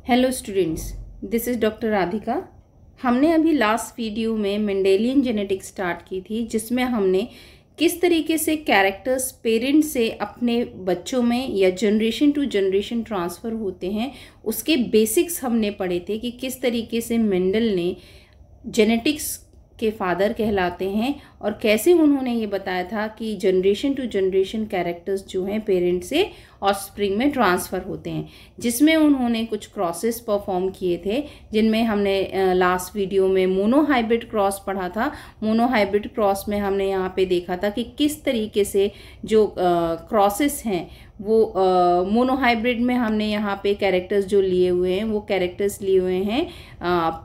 Hello students, this is doctor Radhika. हमने अभी last video में मेंडेलियन जेनेटिक्स स्टार्ट की थी, जिसमें हमने किस तरीके से कैरेक्टर्स पेरेंट से अपने बच्चों में या जनरेशन टू जनरेशन ट्रांसफ़र होते हैं, उसके बेसिक्स हमने पढ़े थे कि किस तरीके से मेंडल ने जेनेटिक्स के फादर कहलाते हैं और कैसे उन्होंने ये बताया था कि जनरेशन टू जनरेशन कैरेक्टर्स जो हैं पेरेंट से ऑफस्प्रिंग में ट्रांसफ़र होते हैं, जिसमें उन्होंने कुछ क्रॉसेस परफॉर्म किए थे, जिनमें हमने लास्ट वीडियो में मोनोहाइब्रिड क्रॉस पढ़ा था। मोनोहाइब्रिड क्रॉस में हमने यहाँ पे देखा था कि किस तरीके से जो क्रॉसेस हैं वो मोनोहाइब्रिड में हमने यहाँ पे कैरेक्टर्स जो लिए हुए हैं वो कैरेक्टर्स लिए हुए हैं।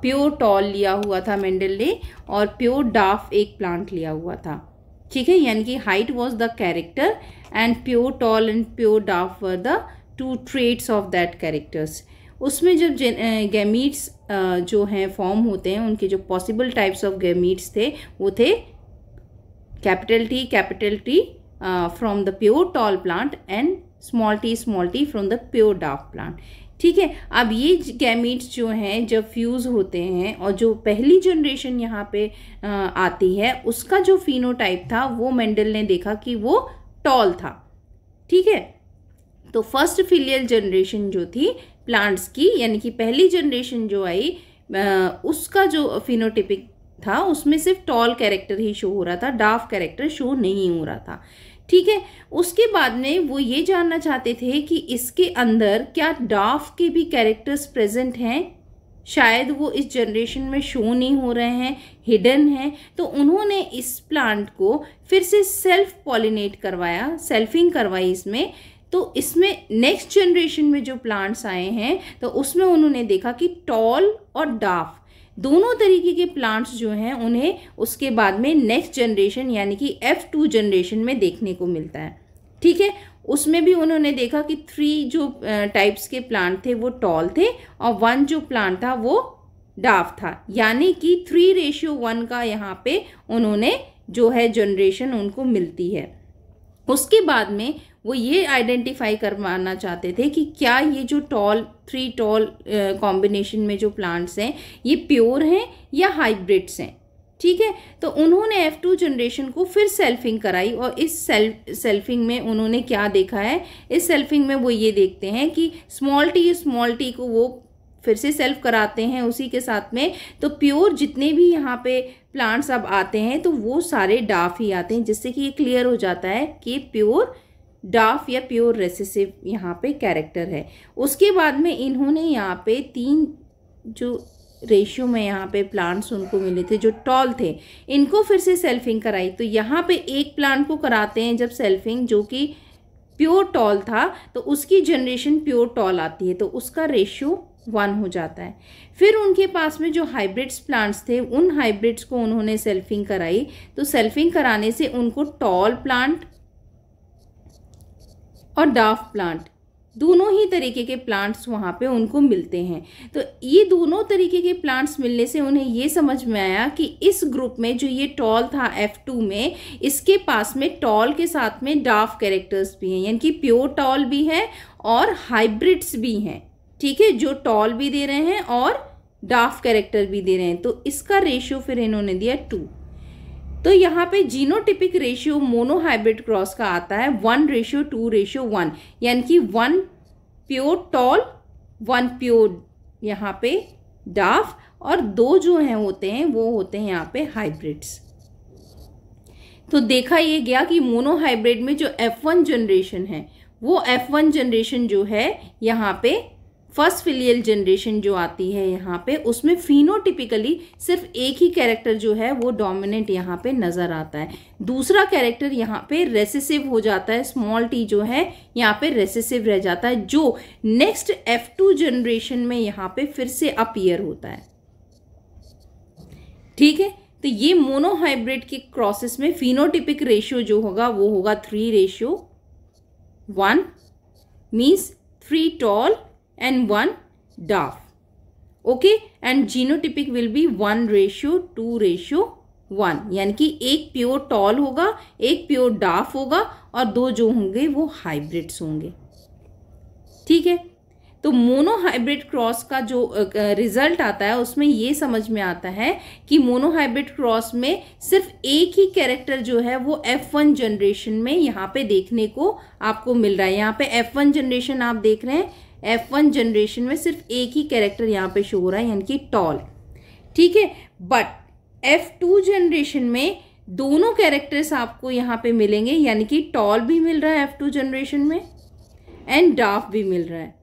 प्योर टॉल लिया हुआ था मेंडल ने और प्योर डाफ एक प्लांट लिया हुआ था, ठीक है। यानी कि height was the character and pure tall and pure dwarf were the two traits of that characters. उसमें जब गैमीट्स जो हैं फॉर्म होते हैं, उनके जो पॉसिबल टाइप्स ऑफ गैमीट्स थे वो थे capital T from the pure tall plant and small T from the pure dwarf plant, ठीक है। अब ये गैमीट्स जो हैं जब फ्यूज़ होते हैं और जो पहली जनरेशन यहाँ पे आती है, उसका जो फिनोटाइप था वो मेंडल ने देखा कि वो टॉल था, ठीक है। तो फर्स्ट फिलियल जनरेशन जो थी प्लांट्स की, यानी कि पहली जनरेशन जो आई, उसका जो फिनोटिपिक था उसमें सिर्फ टॉल कैरेक्टर ही शो हो रहा था, डाफ कैरेक्टर शो नहीं हो रहा था, ठीक है। उसके बाद में वो ये जानना चाहते थे कि इसके अंदर क्या डाफ के भी कैरेक्टर्स प्रेजेंट हैं, शायद वो इस जनरेशन में शो नहीं हो रहे हैं, हिडन हैं। तो उन्होंने इस प्लांट को फिर से सेल्फ पॉलिनेट करवाया, सेल्फिंग करवाई इसमें। तो इसमें नेक्स्ट जनरेशन में जो प्लांट्स आए हैं तो उसमें उन्होंने देखा कि टॉल और डाफ दोनों तरीके के प्लांट्स जो हैं उन्हें उसके बाद में नेक्स्ट जनरेशन यानी कि F2 जनरेशन में देखने को मिलता है, ठीक है। उसमें भी उन्होंने देखा कि 3 जो टाइप्स के प्लांट थे वो टॉल थे और 1 जो प्लांट था वो डाफ था, यानी कि 3:1 का यहाँ पे उन्होंने जो है जनरेशन उनको मिलती है। उसके बाद में वो ये आइडेंटिफाई करवाना चाहते थे कि क्या ये जो 3 टॉल कॉम्बिनेशन में जो प्लांट्स हैं ये प्योर हैं या हाइब्रिड्स हैं, ठीक है। तो उन्होंने F2 जनरेशन को फिर सेल्फिंग कराई और इस सेल्फिंग में उन्होंने क्या देखा है, इस सेल्फिंग में वो ये देखते हैं कि स्मॉल टी को वो फिर से सेल्फ कराते हैं उसी के साथ में। तो प्योर जितने भी यहाँ पे प्लांट्स अब आते हैं तो वो सारे डाफ ही आते हैं, जिससे कि ये क्लियर हो जाता है कि प्योर डाफ या प्योर रेसेसिव यहाँ पे कैरेक्टर है। उसके बाद में इन्होंने यहाँ पे 3 जो रेशियो में यहाँ पे प्लांट्स उनको मिले थे जो टॉल थे, इनको फिर से सेल्फिंग कराई। तो यहाँ पे एक प्लांट को कराते हैं जब सेल्फिंग जो कि प्योर टॉल था, तो उसकी जनरेशन प्योर टॉल आती है, तो उसका रेशियो 1 हो जाता है। फिर उनके पास में जो हाइब्रिड्स प्लांट्स थे उन हाइब्रिड्स को उन्होंने सेल्फिंग कराई। तो सेल्फिंग कराने से उनको टॉल प्लांट और डाफ प्लांट दोनों ही तरीके के प्लांट्स वहाँ पे उनको मिलते हैं। तो ये दोनों तरीके के प्लांट्स मिलने से उन्हें ये समझ में आया कि इस ग्रुप में जो ये टॉल था F2 में, इसके पास में टॉल के साथ में डाफ कैरेक्टर्स भी हैं, यानी कि प्योर टॉल भी है और हाइब्रिड्स भी हैं, ठीक है, जो टॉल भी दे रहे हैं और डाफ कैरेक्टर भी दे रहे हैं। तो इसका रेशियो फिर इन्होंने दिया 2। तो यहाँ पे जीनोटिपिक रेशियो मोनोहाइब्रिड क्रॉस का आता है 1:2:1, यानी कि 1 प्योर टॉल 1 प्योर यहाँ पे डाफ और 2 जो हैं होते हैं वो होते हैं यहाँ पे हाइब्रिड्स। तो देखा ये गया कि मोनोहाइब्रिड में जो F1 जनरेशन है वो F1 जनरेशन जो है यहाँ पे फर्स्ट फिलियल जनरेशन जो आती है यहाँ पे, उसमें फिनोटिपिकली सिर्फ एक ही कैरेक्टर जो है वो डोमिनेंट यहाँ पे नजर आता है। दूसरा कैरेक्टर यहाँ पे रेसेसिव हो जाता है, स्मॉल टी जो है यहाँ पे रेसेसिव रह जाता है, जो नेक्स्ट F2 जनरेशन में यहाँ पे फिर से अपीयर होता है, ठीक है। तो ये मोनोहाइब्रिड के क्रॉसेस में फिनोटिपिक रेशियो जो होगा वो होगा 3:1, means 3 tall and 1 dwarf, okay. And genotypic will be 1:2:1, यानी कि एक प्योर टॉल होगा, एक प्योर डाफ होगा और 2 जो होंगे वो हाइब्रिड्स होंगे, ठीक है। तो मोनोहाइब्रिड क्रॉस का जो रिजल्ट आता है उसमें ये समझ में आता है कि मोनोहाइब्रिड क्रॉस में सिर्फ एक ही कैरेक्टर जो है वो F1 जनरेशन में यहाँ पे देखने को आपको मिल रहा है। यहाँ पे F1 जनरेशन आप देख रहे हैं, F1 जनरेशन में सिर्फ एक ही कैरेक्टर यहाँ पे शो हो रहा है, यानी कि टॉल। ठीक है, बट F2 जनरेशन में दोनों कैरेक्टर्स आपको यहाँ पे मिलेंगे, यानी कि टॉल भी मिल रहा है F2 जनरेशन में एंड डाफ भी मिल रहा है।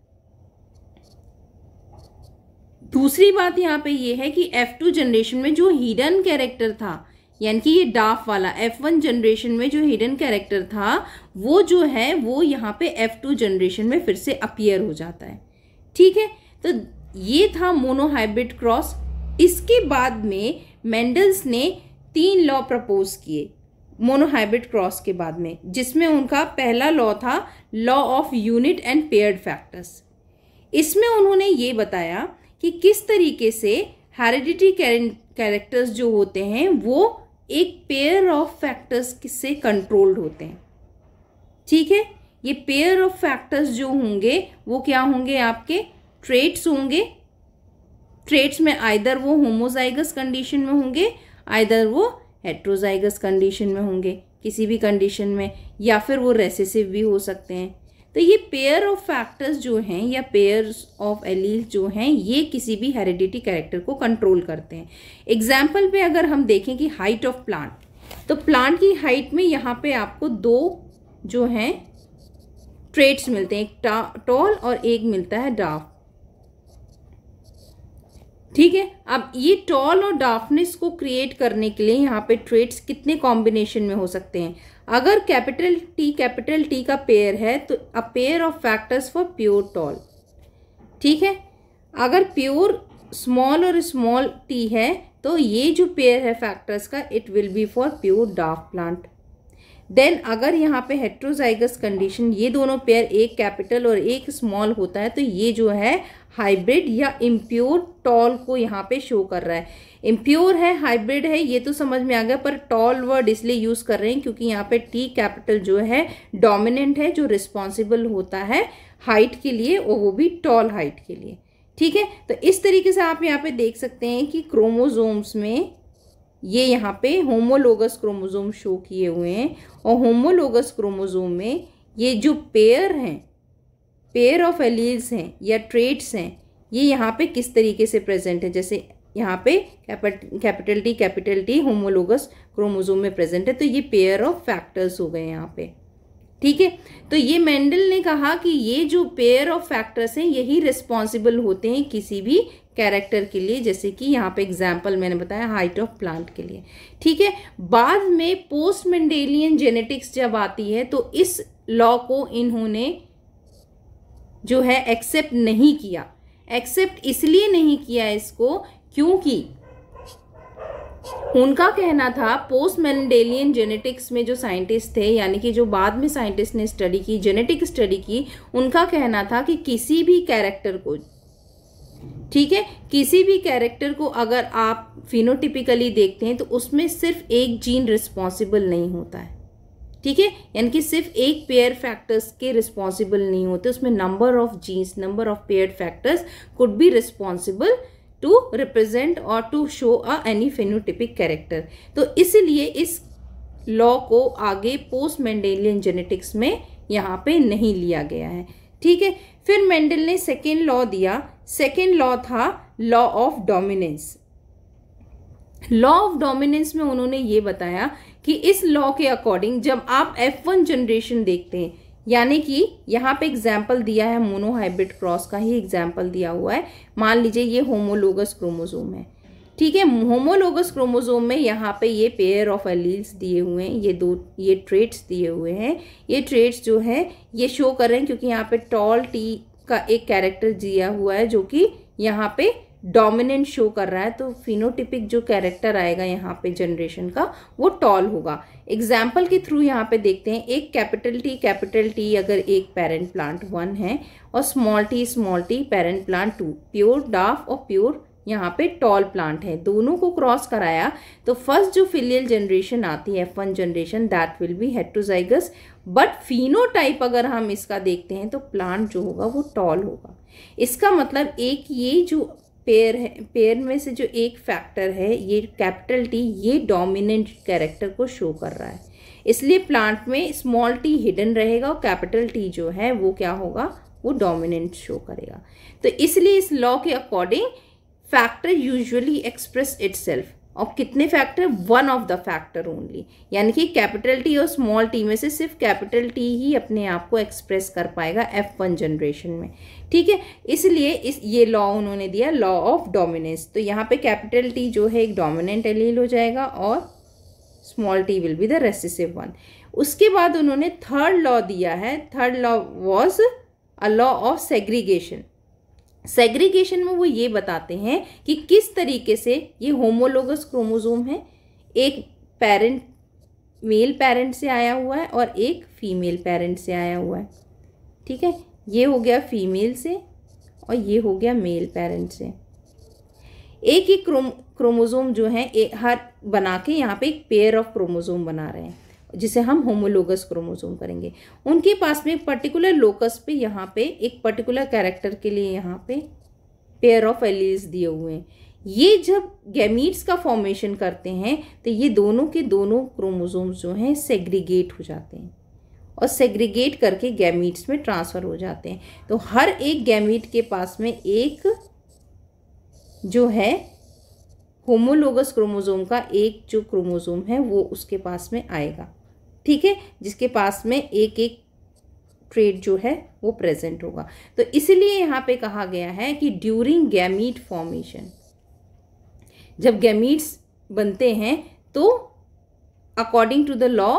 दूसरी बात यहाँ पे ये है कि F2 जनरेशन में जो हिडन कैरेक्टर था, यानी कि ये डाफ वाला, F1 जनरेशन में जो हिडन कैरेक्टर था वो जो है वो यहाँ पे F2 जनरेशन में फिर से अपीयर हो जाता है। ठीक है, तो ये था मोनोहाइब्रिड क्रॉस। इसके बाद में मेंडल्स ने 3 लॉ प्रपोज किए मोनोहाइब्रिड क्रॉस के बाद में, जिसमें उनका पहला लॉ था law of unit and paired factors. इसमें उन्होंने ये बताया कि किस तरीके से हेरिडिटी कैरेक्टर्स जो होते हैं वो एक पेयर ऑफ फैक्टर्स से कंट्रोल्ड होते हैं। ठीक है, ये पेयर ऑफ फैक्टर्स जो होंगे वो क्या होंगे, आपके ट्रेट्स होंगे। ट्रेट्स में आइदर वो होमोजाइगस कंडीशन में होंगे, आइदर वो हेट्रोजाइगस कंडीशन में होंगे किसी भी कंडीशन में, या फिर वो रेसेसिव भी हो सकते हैं। तो ये पेयर ऑफ फैक्टर्स जो हैं या पेयर्स ऑफ एलील्स जो हैं ये किसी भी हेरिडिटी कैरेक्टर को कंट्रोल करते हैं। एग्जाम्पल पे अगर हम देखें कि हाइट ऑफ प्लांट, तो प्लांट की हाइट में यहाँ पे आपको 2 जो हैं ट्रेट्स मिलते हैं, एक टॉल और एक मिलता है डाफ। ठीक है, अब ये टॉल और डार्कनेस को क्रिएट करने के लिए यहाँ पे ट्रेट्स कितने कॉम्बिनेशन में हो सकते हैं। अगर कैपिटल टी का पेयर है तो a pair of factors for pure tall. ठीक है, अगर प्योर स्मॉल और स्मॉल टी है तो ये जो पेयर है फैक्टर्स का it will be for pure dark plant. Then अगर यहाँ पे हेट्रोजाइगस कंडीशन, ये दोनों पेयर एक कैपिटल और एक स्मॉल होता है तो ये जो है हाइब्रिड या इम्प्योर टॉल को यहाँ पे शो कर रहा है। इम्प्योर है, हाइब्रिड है, ये तो समझ में आ गया, पर टॉल वर्ड इसलिए यूज कर रहे हैं क्योंकि यहाँ पे टी कैपिटल जो है डोमिनेंट है, जो रिस्पॉन्सिबल होता है हाइट के लिए और वो भी टॉल हाइट के लिए। ठीक है, तो इस तरीके से आप यहाँ पे देख सकते हैं कि क्रोमोसोम्स में ये यहाँ पे होमोलोगस क्रोमोसोम शो किए हुए हैं, और होमोलोगस क्रोमोसोम में ये जो पेयर हैं, पेयर ऑफ एलील्स हैं या ट्रेट्स हैं, ये यहाँ पे किस तरीके से प्रेजेंट है। जैसे यहाँ पे कैपिटल टी होमोलोगस क्रोमोसोम में प्रेजेंट है, तो ये पेयर ऑफ फैक्टर्स हो गए यहाँ पे। ठीक है, तो ये मेंडल ने कहा कि ये जो पेयर ऑफ फैक्टर्स हैं यही रिस्पॉन्सिबल होते हैं किसी भी कैरेक्टर के लिए, जैसे कि यहाँ पे एग्जाम्पल मैंने बताया हाइट ऑफ प्लांट के लिए। ठीक है, बाद में पोस्ट मेंडेलियन जेनेटिक्स जब आती है तो इस लॉ को इन्होंने जो है एक्सेप्ट नहीं किया। एक्सेप्ट इसलिए नहीं किया इसको क्योंकि उनका कहना था, पोस्ट मेंडेलियन जेनेटिक्स में जो साइंटिस्ट थे, यानी कि जो बाद में साइंटिस्ट ने स्टडी की, जेनेटिक स्टडी की, उनका कहना था कि किसी भी कैरेक्टर को, ठीक है, किसी भी कैरेक्टर को अगर आप फिनोटिपिकली देखते हैं तो उसमें सिर्फ एक जीन रिस्पॉन्सिबल नहीं होता है। ठीक है, यानी कि सिर्फ एक पेयर फैक्टर्स के रिस्पॉन्सिबल नहीं होते, उसमें number of genes, number of pair factors could be responsible to represent और to show any phenotypic character. तो इसलिए इस लॉ को आगे पोस्ट मेंडेलियन जेनेटिक्स में यहाँ पे नहीं लिया गया है। ठीक है, फिर मेंडल ने सेकेंड लॉ दिया। सेकेंड लॉ था law of dominance. Law of dominance में उन्होंने ये बताया कि इस लॉ के अकॉर्डिंग जब आप F1 जनरेशन देखते हैं, यानी कि यहाँ पे एग्जाम्पल दिया है मोनोहाइब्रिड क्रॉस का ही एग्जाम्पल दिया हुआ है। मान लीजिए ये होमोलोगस क्रोमोसोम है। ठीक है, होमोलोगस क्रोमोसोम में यहाँ पे ये पेयर ऑफ एलील्स दिए हुए हैं, ये ट्रेट्स दिए हुए हैं। ये ट्रेट्स जो है ये शो कर रहे हैं क्योंकि यहाँ पे टॉल टी का एक कैरेक्टर दिया हुआ है जो कि यहाँ पे डोमिनेंट शो कर रहा है, तो फिनोटिपिक जो कैरेक्टर आएगा यहाँ पे जनरेशन का वो टॉल होगा। एग्जाम्पल के थ्रू यहाँ पे देखते हैं, एक कैपिटल टी अगर एक पेरेंट प्लांट 1 है और small T parent plant 2, pure dwarf और प्योर यहाँ पे टॉल प्लांट है, दोनों को क्रॉस कराया तो फर्स्ट जो फिलियल जनरेशन आती है F1 generation that will be heterozygous, but phenotype अगर हम इसका देखते हैं तो प्लांट जो होगा वो टॉल होगा। इसका मतलब एक ये जो पेयर है, पेयर में से जो एक फैक्टर है ये कैपिटल टी, ये डोमिनेंट कैरेक्टर को शो कर रहा है, इसलिए प्लांट में स्मॉल टी हिडन रहेगा और कैपिटल टी जो है वो क्या होगा, वो डोमिनेंट शो करेगा। तो इसलिए इस लॉ के according factor usually express itself, और कितने factor, one of the factor only, यानी कि कैपिटल टी और स्मॉल टी में से सिर्फ कैपिटल टी ही अपने आप को एक्सप्रेस कर पाएगा F1 जनरेशन में। ठीक है, इसलिए ये लॉ उन्होंने दिया, लॉ ऑफ डोमिनेंस। तो यहाँ पे कैपिटल टी जो है एक डोमिनेंट एलील हो जाएगा और small T will be the recessive one. उसके बाद उन्होंने थर्ड लॉ दिया है, third law was a law of segregation. Segregation में वो ये बताते हैं कि किस तरीके से ये होमोलोगस क्रोमोसोम है, एक पेरेंट मेल पेरेंट से आया हुआ है और एक फीमेल पेरेंट से आया हुआ है। ठीक है, ये हो गया फीमेल से और ये हो गया मेल पेरेंट से। एक ही क्रोमोसोम जो है हर बना के यहाँ पे एक पेयर ऑफ क्रोमोसोम बना रहे हैं, जिसे हम होमोलोगस क्रोमोसोम करेंगे। उनके पास में एक पर्टिकुलर लोकस पे यहाँ पे एक पर्टिकुलर कैरेक्टर के लिए यहाँ पे पेयर ऑफ एलील्स दिए हुए हैं। ये जब गैमीट्स का फॉर्मेशन करते हैं तो ये दोनों के दोनों क्रोमोसोम्स जो हैं सेग्रीगेट हो जाते हैं और सेग्रीगेट करके गैमीट्स में ट्रांसफ़र हो जाते हैं। तो हर एक गैमीट के पास में एक जो है होमोलोगस क्रोमोसोम का एक जो क्रोमोसोम है वो उसके पास में आएगा। ठीक है, जिसके पास में एक एक ट्रेट जो है वो प्रेजेंट होगा। तो इसलिए यहाँ पे कहा गया है कि ड्यूरिंग गैमीट फॉर्मेशन, जब गैमीट्स बनते हैं तो according to the law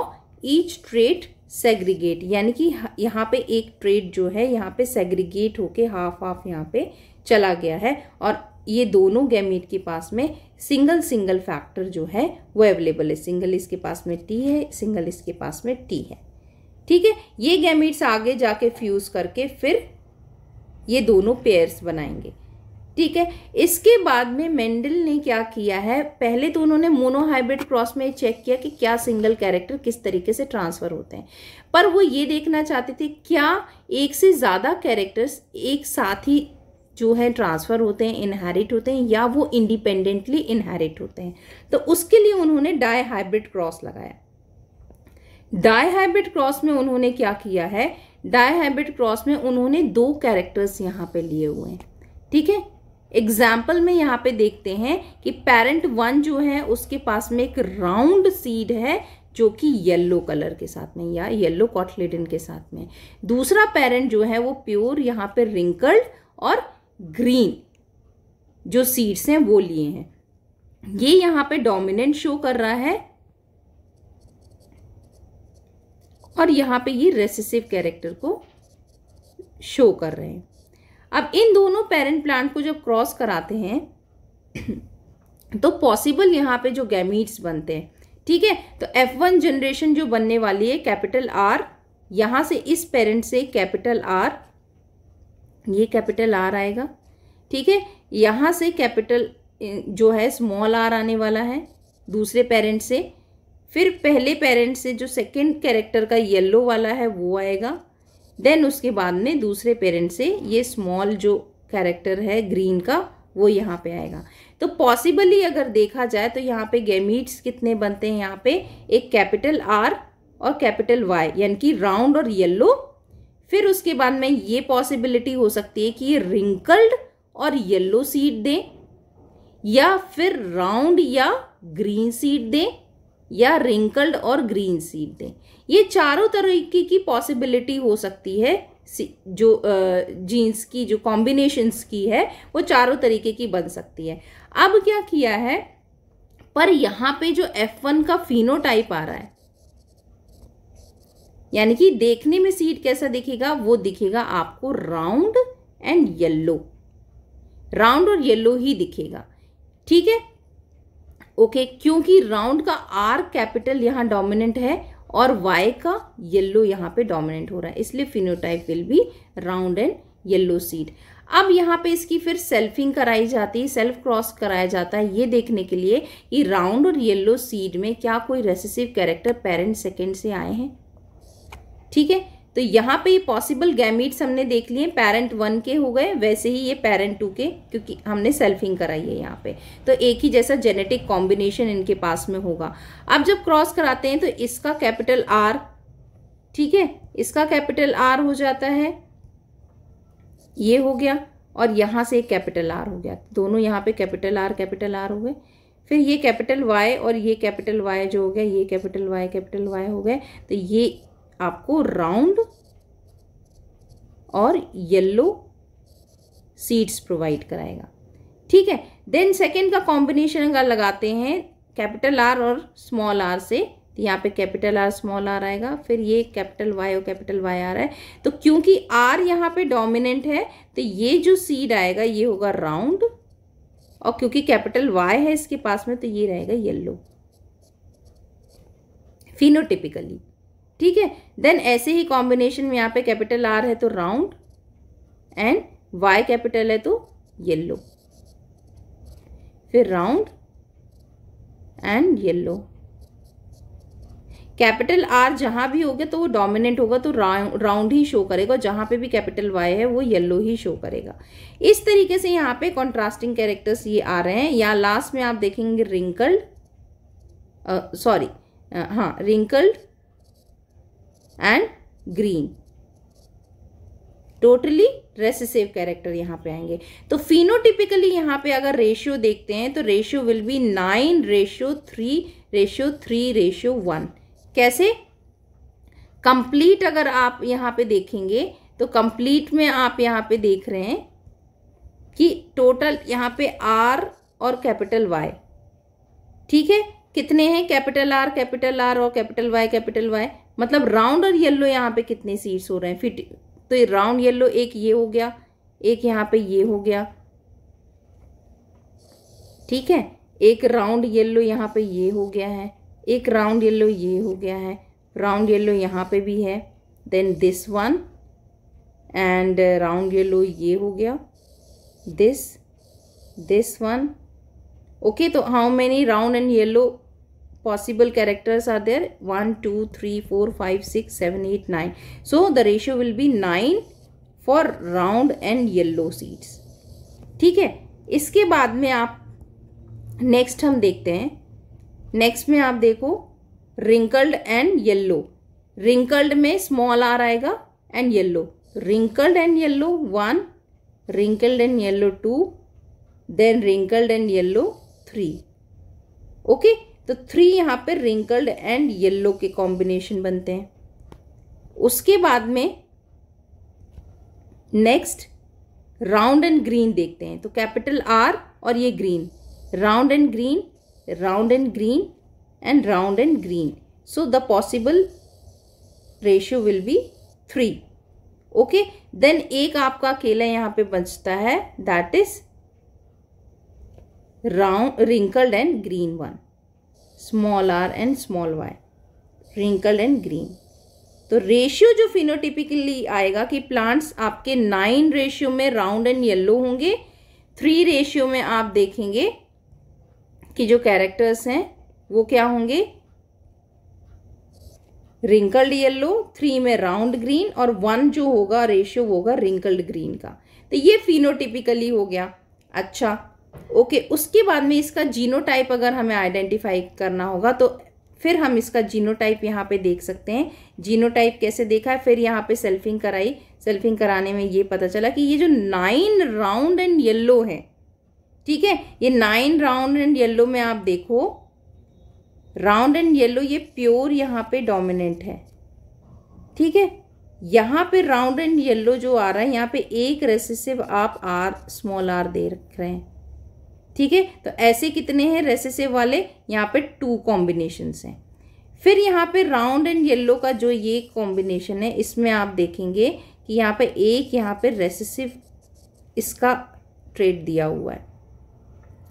each trait segregate, यानी कि यहाँ पे एक ट्रेट जो है यहाँ पे सेग्रीगेट होके हाफ हाफ यहाँ पे चला गया है और ये दोनों गैमीट के पास में सिंगल सिंगल फैक्टर जो है वो अवेलेबल है। सिंगल इसके पास में टी है, सिंगल इसके पास में टी है। ठीक है, ये गैमीट्स आगे जाके फ्यूज करके फिर ये दोनों पेयर्स बनाएंगे। ठीक है, इसके बाद में मेंडल ने क्या किया है, पहले तो उन्होंने मोनोहाइब्रिड क्रॉस में चेक किया कि क्या सिंगल कैरेक्टर किस तरीके से ट्रांसफर होते हैं, पर वो ये देखना चाहते थे क्या एक से ज़्यादा कैरेक्टर्स एक साथ ही जो है ट्रांसफ़र होते हैं, इनहेरिट होते हैं, या वो इंडिपेंडेंटली इनहेरिट होते हैं। तो उसके लिए उन्होंने डाई हाइब्रिड क्रॉस लगाया। डाई हाइब्रिड क्रॉस में उन्होंने क्या किया है, डाई हाइब्रिड क्रॉस में उन्होंने दो कैरेक्टर्स यहाँ पे लिए हुए हैं। ठीक है, एग्जाम्पल में यहाँ पे देखते हैं कि पेरेंट वन जो है उसके पास में एक राउंड सीड है जो कि येलो कलर के साथ में या येलो कॉटलेडन के साथ में। दूसरा पेरेंट जो है वो प्योर यहाँ पे रिंकल्ड और ग्रीन जो सीड्स हैं वो लिए हैं। ये यहाँ पे डोमिनेंट शो कर रहा है और यहाँ पे ये रेसेसिव कैरेक्टर को शो कर रहे हैं। अब इन दोनों पेरेंट प्लांट को जब क्रॉस कराते हैं तो पॉसिबल यहाँ पे जो गैमीट्स बनते हैं, ठीक है, तो F1 जनरेशन जो बनने वाली है कैपिटल आर, यहाँ से इस पेरेंट से कैपिटल आर, ये कैपिटल आर आएगा। ठीक है, यहाँ से कैपिटल जो है स्मॉल आर आने वाला है दूसरे पेरेंट से, फिर पहले पेरेंट से जो सेकंड कैरेक्टर का येलो वाला है वो आएगा, देन उसके बाद में दूसरे पेरेंट से ये स्मॉल जो कैरेक्टर है ग्रीन का वो यहाँ पे आएगा। तो पॉसिबली अगर देखा जाए तो यहाँ पे गैमीट्स कितने बनते हैं, यहाँ पे एक कैपिटल आर और कैपिटल वाई, यानी कि राउंड और येलो। फिर उसके बाद में ये पॉसिबिलिटी हो सकती है कि ये रिंकल्ड और येलो सीड दें, या फिर राउंड या ग्रीन सीड दें, या रिंकल्ड और ग्रीन सीड दें। ये चारों तरीके की पॉसिबिलिटी हो सकती है, जो जीन्स की जो कॉम्बिनेशंस की है वो चारों तरीके की बन सकती है। अब क्या किया है, पर यहाँ पे जो F1 का फिनोटाइप आ रहा है, यानी कि देखने में सीड कैसा दिखेगा, वो दिखेगा आपको राउंड एंड येलो, राउंड और येलो ही दिखेगा। ठीक है, ओके, क्योंकि राउंड का आर कैपिटल यहाँ डोमिनेंट है और वाई का येलो यहाँ पे डोमिनेंट हो रहा है, इसलिए phenotype will be round and yellow seed. अब यहाँ पे इसकी फिर सेल्फिंग कराई जाती है, सेल्फ क्रॉस कराया जाता है, ये देखने के लिए कि राउंड और येलो सीड में क्या कोई रेसेसिव कैरेक्टर पेरेंट सेकेंड से आए हैं। ठीक है, तो यहाँ पे ये पॉसिबल गैमीट्स हमने देख लिए, पेरेंट 1 के हो गए, वैसे ही ये पेरेंट 2 के, क्योंकि हमने सेल्फिंग कराई है यहाँ पे, तो एक ही जैसा जेनेटिक कॉम्बिनेशन इनके पास में होगा। अब जब क्रॉस कराते हैं तो इसका कैपिटल R, ठीक है, इसका कैपिटल R हो जाता है, ये हो गया, और यहाँ से कैपिटल R हो गया, दोनों यहाँ पे कैपिटल R हो गए। फिर ये कैपिटल Y और ये कैपिटल Y जो हो गया, ये कैपिटल Y हो गए, तो ये आपको राउंड और येलो सीड्स प्रोवाइड कराएगा, ठीक है। देन सेकेंड का कॉम्बिनेशन अगर लगाते हैं कैपिटल R और स्मॉल r से, तो यहाँ पे कैपिटल R स्मॉल r आएगा, फिर ये कैपिटल Y और कैपिटल Y आ रहा है, तो क्योंकि R यहाँ पे डोमिनेंट है तो ये जो सीड आएगा ये होगा राउंड, और क्योंकि कैपिटल Y है इसके पास में तो ये रहेगा येलो फिनोटिपिकली, ठीक है। देन ऐसे ही कॉम्बिनेशन में यहाँ पे कैपिटल R है तो राउंड एंड Y कैपिटल है तो येलो, फिर round and yellow. Capital R जहां भी होगा तो वो डोमिनेंट होगा तो राउंड ही शो करेगा, जहां पे भी कैपिटल Y है वो येलो ही शो करेगा। इस तरीके से यहाँ पे कॉन्ट्रास्टिंग कैरेक्टर्स ये आ रहे हैं। यहाँ लास्ट में आप देखेंगे wrinkled, wrinkled and green, totally recessive character यहाँ पे आएंगे। तो फिनोटिपिकली यहाँ पे अगर रेशियो देखते हैं तो रेशियो विल बी 9:3:3:1। कैसे? कंप्लीट अगर आप यहाँ पे देखेंगे तो कंप्लीट में आप यहाँ पे देख रहे हैं कि टोटल यहाँ पे R और कैपिटल Y, ठीक है, कितने हैं? कैपिटल R और कैपिटल Y, मतलब राउंड और येलो यहाँ पे कितने सीड्स हो रहे हैं? फिर तो ये राउंड येलो एक ये हो गया, एक यहाँ पे ये हो गया, ठीक है, एक राउंड येलो यहाँ पे ये हो गया है, एक राउंड येलो ये हो गया है, राउंड येलो यहाँ पे भी है, then this one and round yellow ये हो गया, दिस वन। ओके, तो how many round and yellow possible characters are there? 1 2 3 4 5 6 7 8 9. So the ratio will be 9 for round and yellow seeds, ठीक है। इसके बाद में आप नेक्स्ट हम देखते हैं, नेक्स्ट में आप देखो रिंकल्ड एंड येलो। रिंकल्ड में स्मॉल r आएगा and yellow, wrinkled and yellow 1, wrinkled and yellow 2, then wrinkled and yellow 3। Okay, तो 3 यहाँ पे रिंकल्ड एंड येलो के कॉम्बिनेशन बनते हैं। उसके बाद में नेक्स्ट राउंड एंड ग्रीन देखते हैं। तो कैपिटल R और ये green, round and green, round and green and round and green. So the possible ratio will be 3। Okay, then एक आपका अकेला यहाँ पे बचता है, that is round wrinkled and green one, small r and small y, wrinkled and green. तो ratio जो phenotypically आएगा कि प्लांट्स आपके 9 रेशियो में राउंड एंड येलो होंगे, 3 रेशियो में आप देखेंगे कि जो कैरेक्टर्स हैं वो क्या होंगे, रिंकल्ड येलो, 3 में राउंड ग्रीन, और 1 जो होगा रेशियो होगा रिंकल्ड ग्रीन का। तो ये फिनोटिपिकली हो गया। अच्छा, ओके, उसके बाद में इसका जीनोटाइप अगर हमें आइडेंटिफाई करना होगा तो फिर हम इसका जीनोटाइप यहाँ पे देख सकते हैं। जीनोटाइप कैसे देखा है, फिर यहाँ पे सेल्फिंग कराई, सेल्फिंग कराने में ये पता चला कि ये जो 9 राउंड एंड येलो है, ठीक है, ये 9 राउंड एंड येलो में आप देखो, राउंड एंड येलो ये प्योर यहाँ पे डोमिनेंट है, ठीक है। यहाँ पे राउंड एंड येलो जो आ रहा है, यहाँ पे एक रेसेसिव आप R स्मॉल r दे रख रहे हैं, ठीक है। तो ऐसे कितने हैं रेसेसिव वाले, यहाँ पे 2 कॉम्बिनेशंस हैं। फिर यहाँ पे राउंड एंड येलो का जो ये कॉम्बिनेशन है, इसमें आप देखेंगे कि यहाँ पे एक यहाँ पे रेसेसिव इसका ट्रेड दिया हुआ है।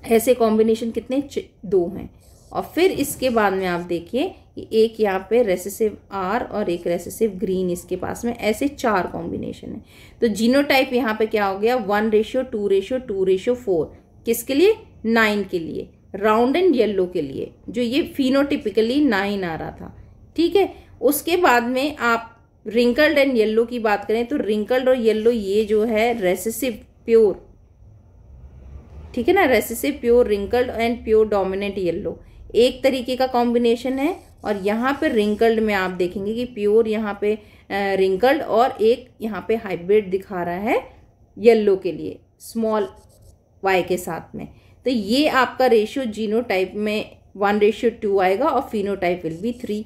ऐसे कॉम्बिनेशन कितने 2 हैं। और फिर इसके बाद में आप देखिए कि एक यहाँ पे रेसेसिव R और एक रेसेसिव ग्रीन इसके पास में, ऐसे 4 कॉम्बिनेशन है। तो जीनोटाइप यहाँ पे क्या हो गया, 1:2:2:4। किसके लिए? 9 के लिए, राउंड एंड येलो के लिए, जो ये फिनोटिपिकली 9 आ रहा था, ठीक है। उसके बाद में आप रिंकल्ड एंड येलो की बात करें तो रिंकल्ड और येलो ये जो है रेसेसिव प्योर, ठीक है ना, recessive pure wrinkled and pure dominant yellow एक तरीके का कॉम्बिनेशन है। और यहाँ पे रिंकल्ड में आप देखेंगे कि प्योर यहाँ पे रिंकल्ड और एक यहाँ पे हाइब्रिड दिखा रहा है येलो के लिए स्मॉल y के साथ में। तो ये आपका रेशियो जीनोटाइप में 1:2 आएगा और फिनोटाइप विल बी 3।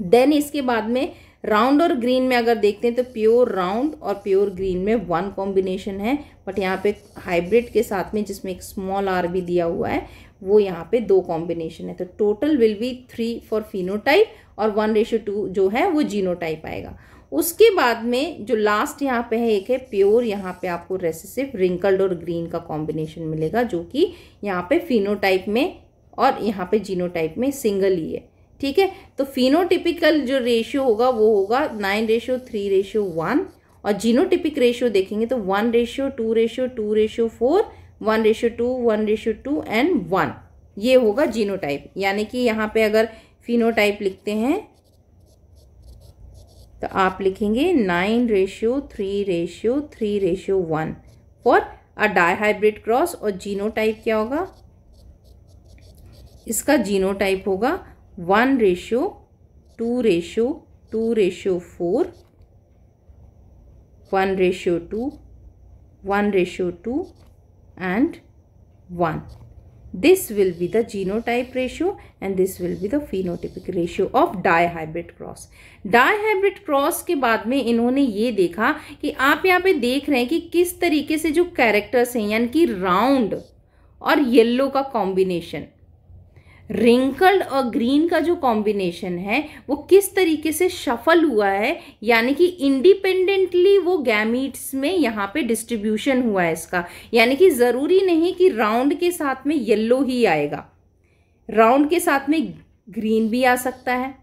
देन इसके बाद में राउंड और ग्रीन में अगर देखते हैं तो प्योर राउंड और प्योर ग्रीन में 1 कॉम्बिनेशन है, बट यहाँ पे हाइब्रिड के साथ में जिसमें एक स्मॉल r भी दिया हुआ है वो यहाँ पे 2 कॉम्बिनेशन है। तो total will be 3 for phenotype और 1:2 जो है वो जीनोटाइप आएगा। उसके बाद में जो लास्ट यहाँ पे है एक है प्योर, यहाँ पे आपको रेसेसिव रिंकल्ड और ग्रीन का कॉम्बिनेशन मिलेगा जो कि यहाँ पे फिनोटाइप में और यहाँ पे जीनोटाइप में सिंगल ही है, ठीक है। तो फिनोटिपिकल जो रेशियो होगा वो होगा 9:3:1 और जीनोटिपिक रेशियो देखेंगे तो 1:2:2:4 1:2 1:2 एंड 1 ये होगा जीनोटाइप। यानी कि यहाँ पे अगर फिनोटाइप लिखते हैं तो आप लिखेंगे 9:3:3:1 फॉर अ डाइहाइब्रिड क्रॉस। और जीनोटाइप क्या होगा, इसका जीनोटाइप होगा 1:2:2:4 1:2 1:2 and 1. This will be the genotype ratio and this will be the phenotypic ratio of dihybrid cross. Dihybrid cross के बाद में इन्होंने ये देखा कि आप यहाँ पे देख रहे हैं कि किस तरीके से जो कैरेक्टर्स हैं यानी कि राउंड और येलो का कॉम्बिनेशन, रिंकल्ड और ग्रीन का जो कॉम्बिनेशन है वो किस तरीके से शफल हुआ है, यानी कि इंडिपेंडेंटली वो गैमीट्स में यहाँ पे डिस्ट्रीब्यूशन हुआ है इसका। यानी कि ज़रूरी नहीं कि राउंड के साथ में येलो ही आएगा, राउंड के साथ में ग्रीन भी आ सकता है,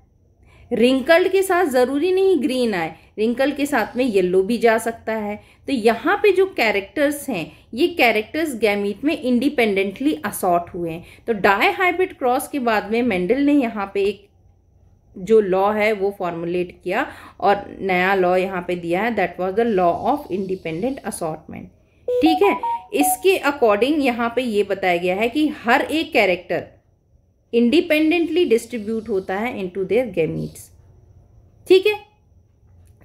रिंकल्ड के साथ ज़रूरी नहीं ग्रीन आए, रिंकल के साथ में येलो भी जा सकता है। तो यहाँ पे जो कैरेक्टर्स हैं ये कैरेक्टर्स गैमीट में इंडिपेंडेंटली असॉर्ट हुए हैं। तो डाइहाइब्रिड क्रॉस के बाद में मेंडल ने यहाँ पे एक जो लॉ है वो फॉर्मुलेट किया और नया लॉ यहाँ पे दिया है, that was the law of independent assortment, ठीक है। इसके अकॉर्डिंग यहाँ पे ये बताया गया है कि हर एक कैरेक्टर इंडिपेंडेंटली डिस्ट्रीब्यूट होता है इनटू देयर गैमीट्स, ठीक है।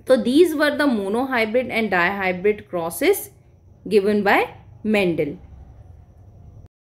तो these were the monohybrid and dihybrid crosses given by Mendel.